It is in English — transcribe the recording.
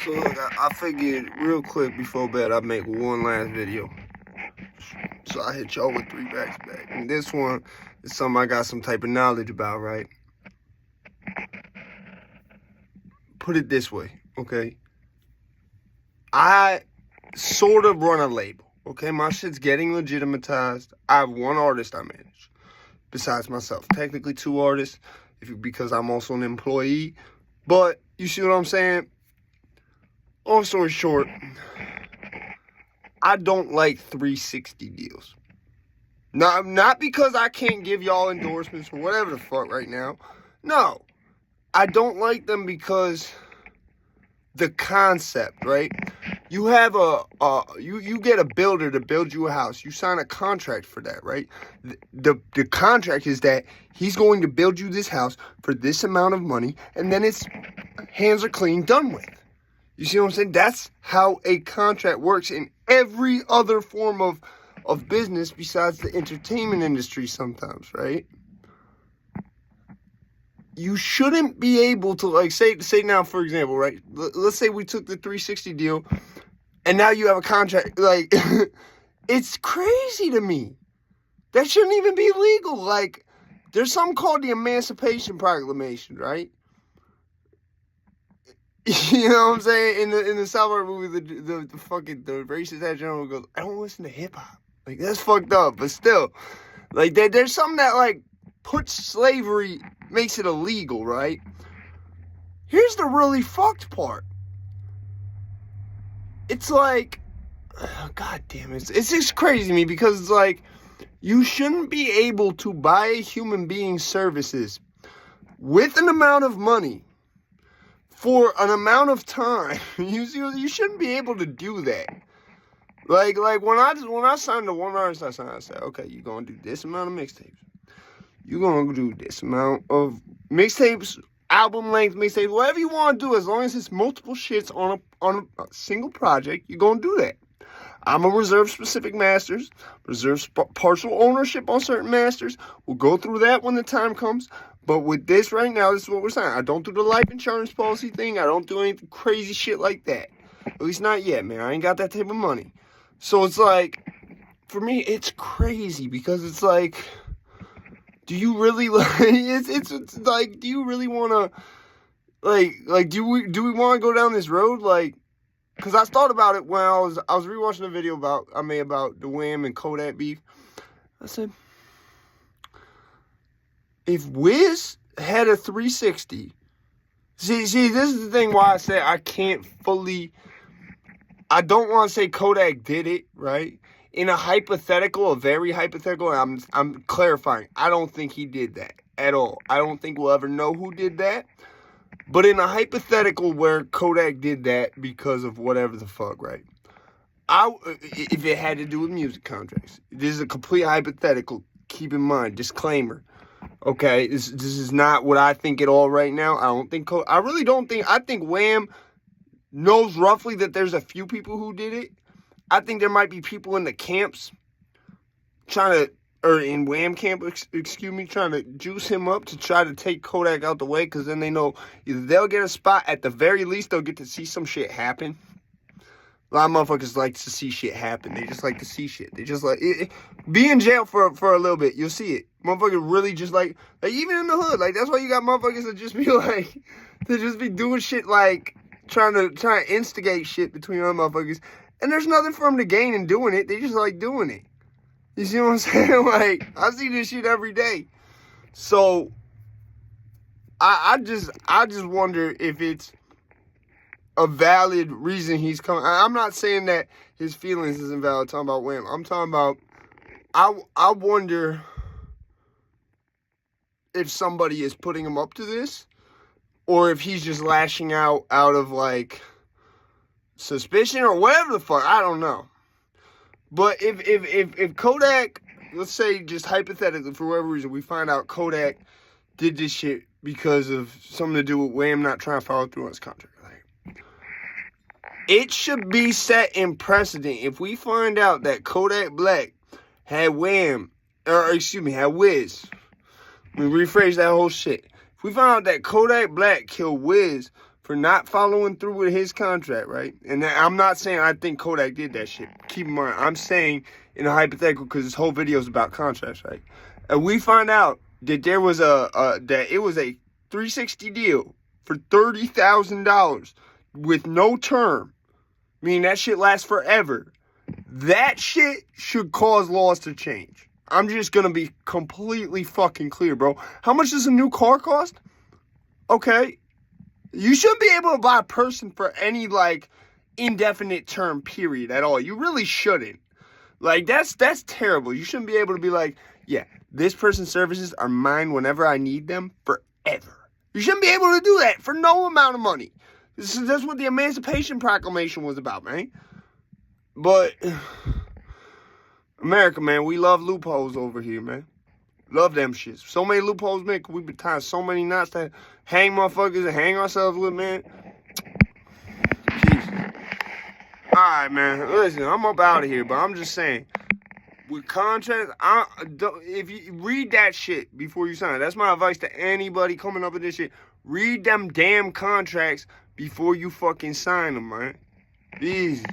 So look, I figured real quick before bed I'd make one last video. So I hit y'all with 3 back to back. And this one is something I got some type of knowledge about, right? Put it this way, okay? I sort of run a label, okay? My shit's getting legitimatized. I have one artist I manage, besides myself. Technically 2 artists, because I'm also an employee. But you see what I'm saying? Long story short, I don't like 360 deals. Not because I can't give y'all endorsements or whatever the fuck right now. No. I don't like them because the concept, right? You have you get a builder to build you a house. You sign a contract for that, right? The contract is that he's going to build you this house for this amount of money, and then it's hands are clean, done with. You see what I'm saying? That's how a contract works in every other form of business besides the entertainment industry sometimes, right? You shouldn't be able to, like, say now, for example, right? Let's say we took the 360 deal, and now you have a contract. Like, it's crazy to me. That shouldn't even be legal. Like, there's something called the Emancipation Proclamation, right? You know what I'm saying? In the South Park movie, the racist head general goes, "I don't listen to hip hop." Like, that's fucked up, but still, like, there's something that, like, puts slavery, makes it illegal, right? Here's the really fucked part. It's like, God damn it, it's just crazy to me because it's like, you shouldn't be able to buy a human being's services with an amount of money for an amount of time. You shouldn't be able to do that. Like when I signed to one artist, I said, okay, you're gonna do this amount of mixtapes. You're gonna do this amount of mixtapes, album length mixtapes, whatever you want to do, as long as it's multiple shits on a single project, you're gonna do that. I'm gonna reserve specific masters, reserve partial ownership on certain masters. We'll go through that when the time comes. But with this right now, this is what we're saying. I don't do the life insurance policy thing. I don't do any crazy shit like that. At least not yet, man. I ain't got that type of money. So it's like, for me, it's crazy because it's like, do you really like? It's like, do you really want to? Like, do we want to go down this road? Like, because I thought about it when I was rewatching a video I made about the Wham and Kodak beef. I said, if Wiz had a 360, see, this is the thing why I say I can't fully, I don't want to say Kodak did it, right? In a very hypothetical, I'm clarifying, I don't think he did that at all. I don't think we'll ever know who did that. But in a hypothetical where Kodak did that because of whatever the fuck, right? If it had to do with music contracts, this is a complete hypothetical. Keep in mind, disclaimer. Okay, this is not what I think at all right now. I think Wham knows roughly that there's a few people who did it. I think there might be people in the camps in Wham camp, trying to juice him up to try to take Kodak out the way, because then they know either they'll get a spot, at the very least they'll get to see some shit happen. A lot of motherfuckers like to see shit happen. They just like to see shit. They just like be in jail for a little bit. You'll see it. Motherfuckers really just like even in the hood. Like, that's why you got motherfuckers that just be like, to just be doing shit, like trying to instigate shit between other motherfuckers. And there's nothing for them to gain in doing it. They just like doing it. You see what I'm saying? Like, I see this shit every day. So I just wonder if it's a valid reason he's coming. I'm not saying that his feelings isn't valid. I'm talking about Wham. I'm talking about, I wonder if somebody is putting him up to this, or if he's just lashing out of, like, suspicion or whatever the fuck. I don't know. But if Kodak, let's say just hypothetically, for whatever reason, we find out Kodak did this shit because of something to do with Wham not trying to follow through on his contract. It should be set in precedent. If we find out that Kodak Black had Wiz. Let me rephrase that whole shit. If we find out that Kodak Black killed Wiz for not following through with his contract, right? And I'm not saying I think Kodak did that shit. Keep in mind, I'm saying in a hypothetical because this whole video is about contracts, right? And we find out that there was that it was a 360 deal for $30,000 with no term, meaning that shit lasts forever. That shit should cause laws to change. I'm just gonna be completely fucking clear, bro. How much does a new car cost? Okay. You shouldn't be able to buy a person for any, like, indefinite term period at all. You really shouldn't. Like, that's terrible. You shouldn't be able to be like, yeah, this person's services are mine whenever I need them forever. You shouldn't be able to do that for no amount of money. That's what the Emancipation Proclamation was about, man. But, America, man, we love loopholes over here, man. Love them shits. So many loopholes, man. We been tying so many knots to hang motherfuckers and hang ourselves with, man. Jesus. Alright, man. Listen, I'm up out of here, but I'm just saying. With contracts, if you read that shit before you sign. That's my advice to anybody coming up with this shit. Read them damn contracts before you fucking sign them, man. Easy.